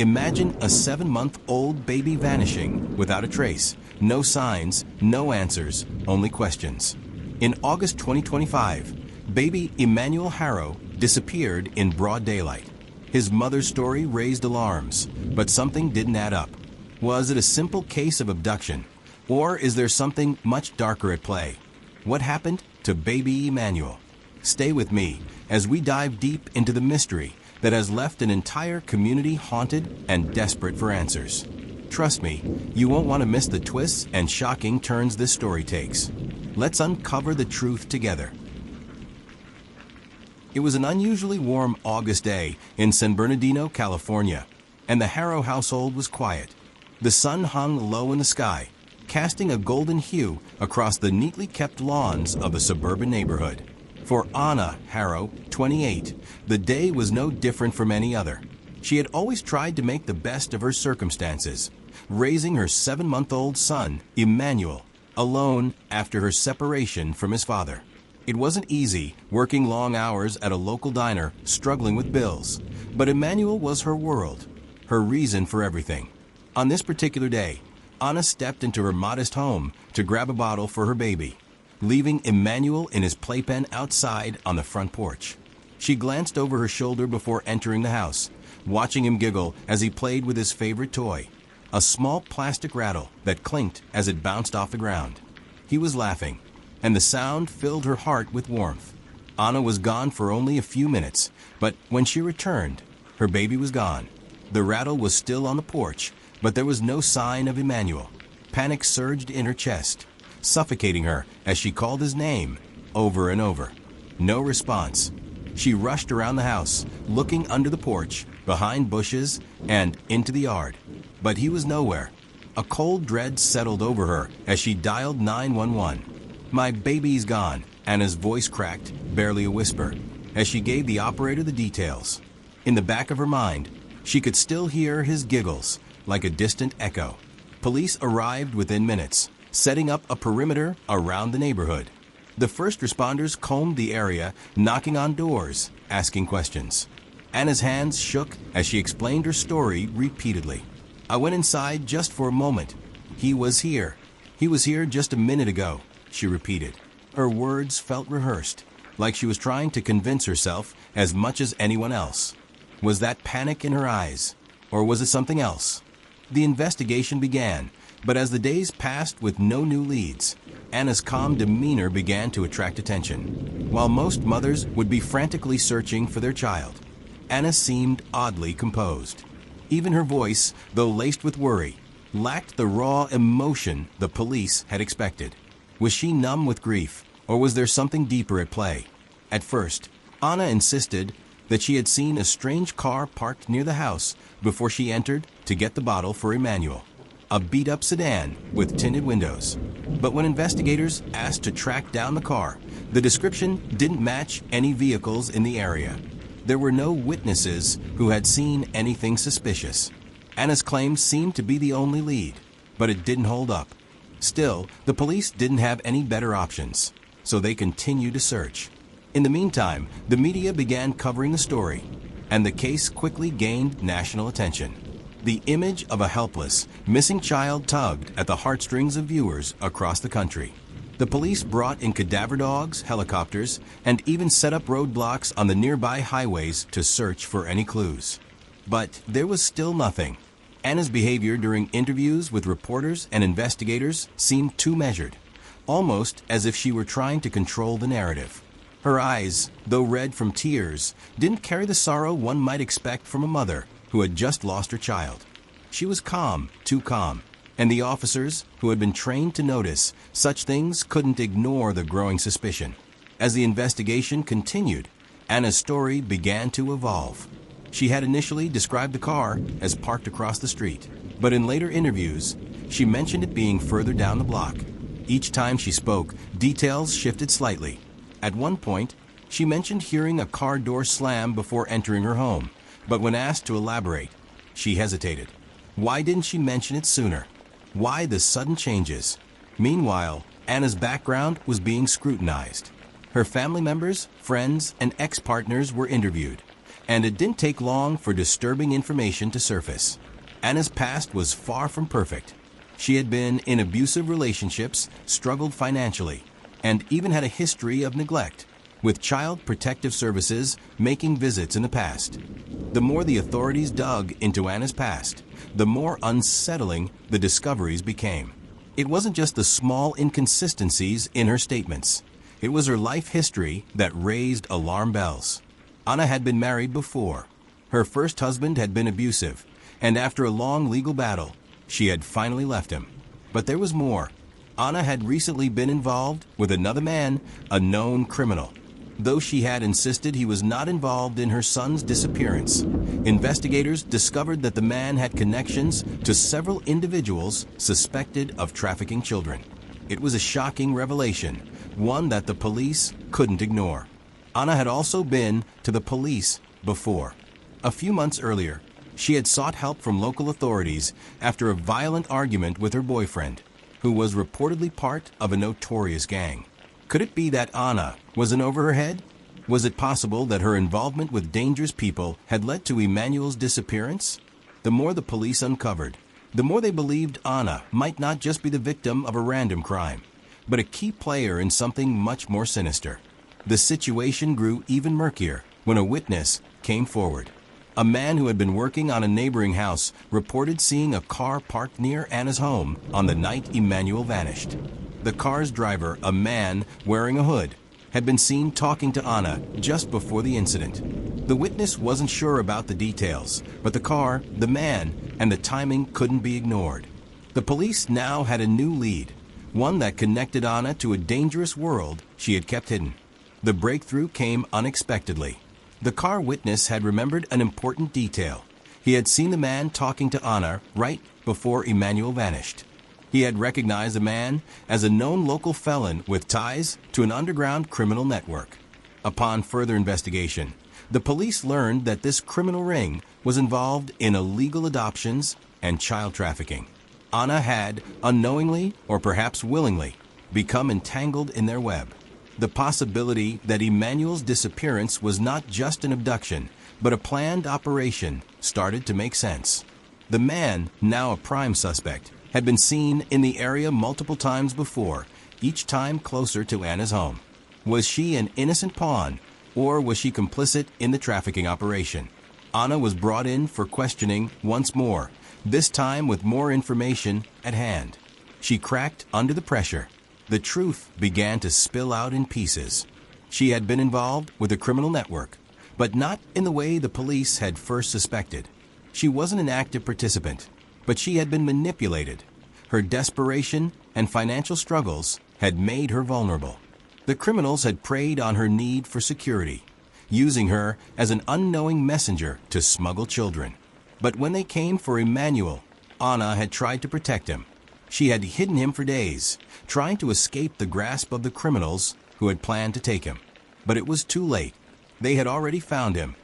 Imagine a 7-month-old baby vanishing without a trace. No signs, no answers, only questions. In August 2025, baby Emmanuel Haro disappeared in broad daylight. His mother's story raised alarms, but something didn't add up. Was it a simple case of abduction? Or is there something much darker at play? What happened to baby Emmanuel? Stay with me as we dive deep into the mystery that has left an entire community haunted and desperate for answers. Trust me, you won't want to miss the twists and shocking turns this story takes. Let's uncover the truth together. It was an unusually warm August day in San Bernardino, California, and the Haro household was quiet. The sun hung low in the sky, casting a golden hue across the neatly kept lawns of a suburban neighborhood. For Anna Haro, 28, the day was no different from any other. She had always tried to make the best of her circumstances, raising her 7-month-old son, Emmanuel, alone after her separation from his father. It wasn't easy, working long hours at a local diner, struggling with bills. But Emmanuel was her world, her reason for everything. On this particular day, Anna stepped into her modest home to grab a bottle for her baby, leaving Emmanuel in his playpen outside on the front porch. She glanced over her shoulder before entering the house, watching him giggle as he played with his favorite toy, a small plastic rattle that clinked as it bounced off the ground. He was laughing, and the sound filled her heart with warmth. Anna was gone for only a few minutes, but when she returned, her baby was gone. The rattle was still on the porch, but there was no sign of Emmanuel. Panic surged in her chest, suffocating her as she called his name over and over. No response. She rushed around the house, looking under the porch, behind bushes, and into the yard. But he was nowhere. A cold dread settled over her as she dialed 911. "My baby's gone," Anna's voice cracked, barely a whisper, as she gave the operator the details. In the back of her mind, she could still hear his giggles, like a distant echo. Police arrived within minutes, setting up a perimeter around the neighborhood. The first responders combed the area, knocking on doors, asking questions. Anna's hands shook as she explained her story repeatedly. "I went inside just for a moment. He was here. He was here just a minute ago," she repeated. Her words felt rehearsed, like she was trying to convince herself as much as anyone else. Was that panic in her eyes, or was it something else? The investigation began, but as the days passed with no new leads, Anna's calm demeanor began to attract attention. While most mothers would be frantically searching for their child, Anna seemed oddly composed. Even her voice, though laced with worry, lacked the raw emotion the police had expected. Was she numb with grief, or was there something deeper at play? At first, Anna insisted that she had seen a strange car parked near the house before she entered to get the bottle for Emmanuel. A beat-up sedan with tinted windows. But when investigators asked to track down the car, the description didn't match any vehicles in the area. There were no witnesses who had seen anything suspicious. Anna's claim seemed to be the only lead, but it didn't hold up. Still, the police didn't have any better options, so they continued to search. In the meantime, the media began covering the story, and the case quickly gained national attention. The image of a helpless, missing child tugged at the heartstrings of viewers across the country. The police brought in cadaver dogs, helicopters, and even set up roadblocks on the nearby highways to search for any clues. But there was still nothing. Anna's behavior during interviews with reporters and investigators seemed too measured, almost as if she were trying to control the narrative. Her eyes, though red from tears, didn't carry the sorrow one might expect from a mother who had just lost her child. She was calm, too calm, and the officers, who had been trained to notice such things, couldn't ignore the growing suspicion. As the investigation continued, Anna's story began to evolve. She had initially described the car as parked across the street, but in later interviews, she mentioned it being further down the block. Each time she spoke, details shifted slightly. At one point, she mentioned hearing a car door slam before entering her home, but when asked to elaborate, she hesitated. Why didn't she mention it sooner? Why the sudden changes? Meanwhile, Anna's background was being scrutinized. Her family members, friends, and ex-partners were interviewed, And it didn't take long for disturbing information to surface. Anna's past was far from perfect. She had been in abusive relationships, struggled financially, and even had a history of neglect, with Child Protective Services making visits in the past. The more the authorities dug into Anna's past, the more unsettling the discoveries became. It wasn't just the small inconsistencies in her statements. It was her life history that raised alarm bells. Anna had been married before. Her first husband had been abusive, and after a long legal battle, she had finally left him. But there was more. Anna had recently been involved with another man, a known criminal. Though she had insisted he was not involved in her son's disappearance, investigators discovered that the man had connections to several individuals suspected of trafficking children. It was a shocking revelation, one that the police couldn't ignore. Anna had also been to the police before. A few months earlier, she had sought help from local authorities after a violent argument with her boyfriend, who was reportedly part of a notorious gang. Could it be that Anna was in over her head? Was it possible that her involvement with dangerous people had led to Emmanuel's disappearance? The more the police uncovered, the more they believed Anna might not just be the victim of a random crime, but a key player in something much more sinister. The situation grew even murkier when a witness came forward. A man who had been working on a neighboring house reported seeing a car parked near Anna's home on the night Emmanuel vanished. The car's driver, a man wearing a hood, had been seen talking to Anna just before the incident. The witness wasn't sure about the details, but the car, the man, and the timing couldn't be ignored. The police now had a new lead, one that connected Anna to a dangerous world she had kept hidden. The breakthrough came unexpectedly. The car witness had remembered an important detail. He had seen the man talking to Anna right before Emmanuel vanished. He had recognized the man as a known local felon with ties to an underground criminal network. Upon further investigation, the police learned that this criminal ring was involved in illegal adoptions and child trafficking. Anna had, unknowingly or perhaps willingly, become entangled in their web. The possibility that Emmanuel's disappearance was not just an abduction, but a planned operation started to make sense. The man, now a prime suspect, had been seen in the area multiple times before, each time closer to Anna's home. Was she an innocent pawn, or was she complicit in the trafficking operation? Anna was brought in for questioning once more, this time with more information at hand. She cracked under the pressure. The truth began to spill out in pieces. She had been involved with a criminal network, but not in the way the police had first suspected. She wasn't an active participant, but she had been manipulated. Her desperation and financial struggles had made her vulnerable. The criminals had preyed on her need for security, using her as an unknowing messenger to smuggle children. But when they came for Emmanuel, Anna had tried to protect him. She had hidden him for days, trying to escape the grasp of the criminals who had planned to take him. But it was too late. They had already found him.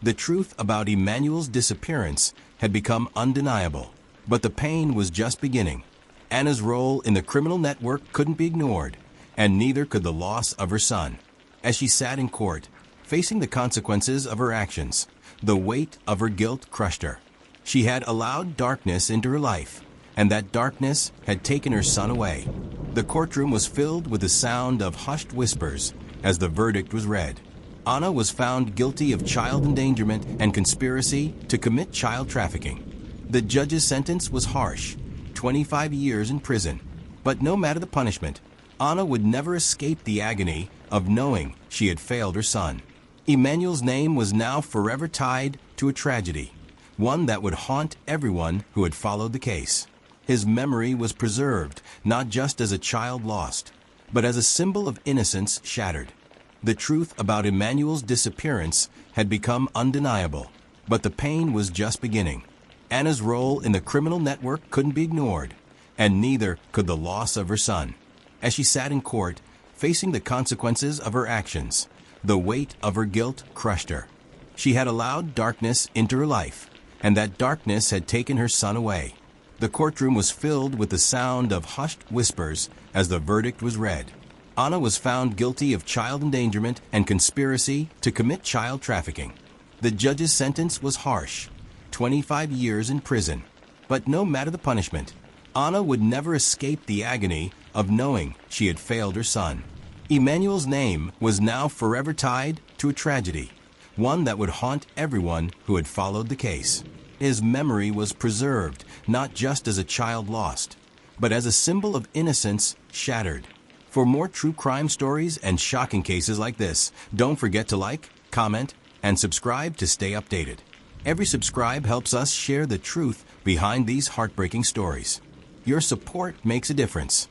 The truth about Emmanuel's disappearance had become undeniable, but the pain was just beginning. Anna's role in the criminal network couldn't be ignored, and neither could the loss of her son. As she sat in court, facing the consequences of her actions, the weight of her guilt crushed her. She had allowed darkness into her life, and that darkness had taken her son away. The courtroom was filled with the sound of hushed whispers as the verdict was read. Anna was found guilty of child endangerment and conspiracy to commit child trafficking. The judge's sentence was harsh, 25 years in prison. But no matter the punishment, Anna would never escape the agony of knowing she had failed her son. Emmanuel's name was now forever tied to a tragedy, one that would haunt everyone who had followed the case. His memory was preserved, not just as a child lost, but as a symbol of innocence shattered. The truth about Emmanuel's disappearance had become undeniable, but the pain was just beginning. Anna's role in the criminal network couldn't be ignored, and neither could the loss of her son. As she sat in court, facing the consequences of her actions, the weight of her guilt crushed her. She had allowed darkness into her life, and that darkness had taken her son away. The courtroom was filled with the sound of hushed whispers as the verdict was read. Anna was found guilty of child endangerment and conspiracy to commit child trafficking. The judge's sentence was harsh, 25 years in prison. But no matter the punishment, Anna would never escape the agony of knowing she had failed her son. Emmanuel's name was now forever tied to a tragedy, one that would haunt everyone who had followed the case. His memory was preserved, not just as a child lost, but as a symbol of innocence shattered. For more true crime stories and shocking cases like this, don't forget to like, comment, and subscribe to stay updated. Every subscribe helps us share the truth behind these heartbreaking stories. Your support makes a difference.